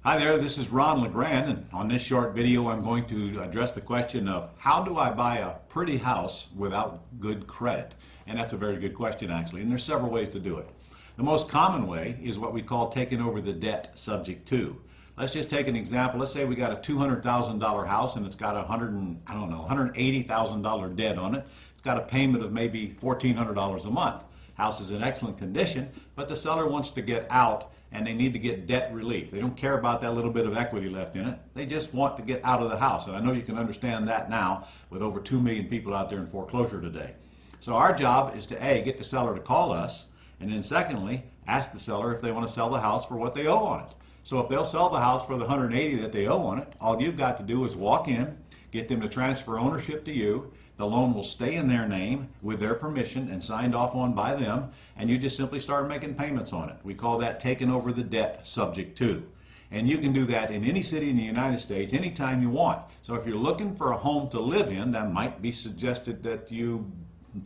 Hi there, this is Ron LeGrand, and on this short video I'm going to address the question of how do I buy a pretty house without good credit? And that's a very good question actually, and there's several ways to do it. The most common way is what we call taking over the debt subject to. Let's just take an example. Let's say we got a $200,000 house and it's got $180,000 debt on it. It's got a payment of maybe $1,400 a month. House is in excellent condition, but the seller wants to get out and they need to get debt relief. They don't care about that little bit of equity left in it. They just want to get out of the house. And I know you can understand that now with over 2 million people out there in foreclosure today. So our job is to A, get the seller to call us, and then secondly, ask the seller if they want to sell the house for what they owe on it. So if they'll sell the house for the $180,000 that they owe on it, all you've got to do is walk in, get them to transfer ownership to you. The loan will stay in their name with their permission and signed off on by them, and you just simply start making payments on it. We call that taking over the debt subject to. And you can do that in any city in the United States anytime you want. So if you're looking for a home to live in, that might be suggested that you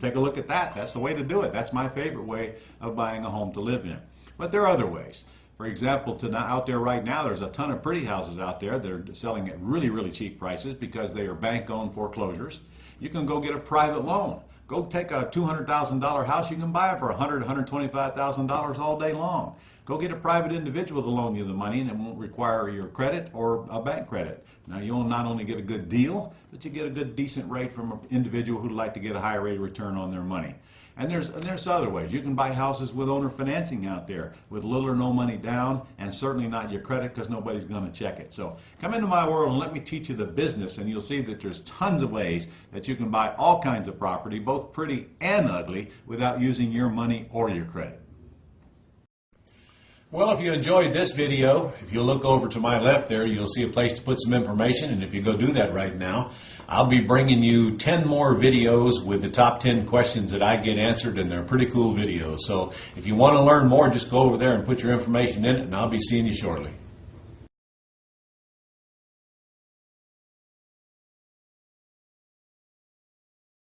take a look at that. That's the way to do it. That's my favorite way of buying a home to live in. But there are other ways. For example, out there right now, there's a ton of pretty houses out there that are selling at really, really cheap prices because they are bank-owned foreclosures. You can go get a private loan. Go take a $200,000 house, you can buy it for $100,000, $125,000 all day long. Go get a private individual to loan you the money, and it won't require your credit or a bank credit. Now you'll not only get a good deal, but you get a good decent rate from an individual who'd like to get a higher rate of return on their money. And there's other ways. You can buy houses with owner financing out there with little or no money down, and certainly not your credit because nobody's going to check it. So come into my world and let me teach you the business, and you'll see that there's tons of ways that you can buy all kinds of property, both pretty and ugly, without using your money or your credit. Well, if you enjoyed this video, if you look over to my left there, you'll see a place to put some information, and if you go do that right now, I'll be bringing you 10 more videos with the top 10 questions that I get answered, and they're pretty cool videos. So if you want to learn more, just go over there and put your information in it, and I'll be seeing you shortly.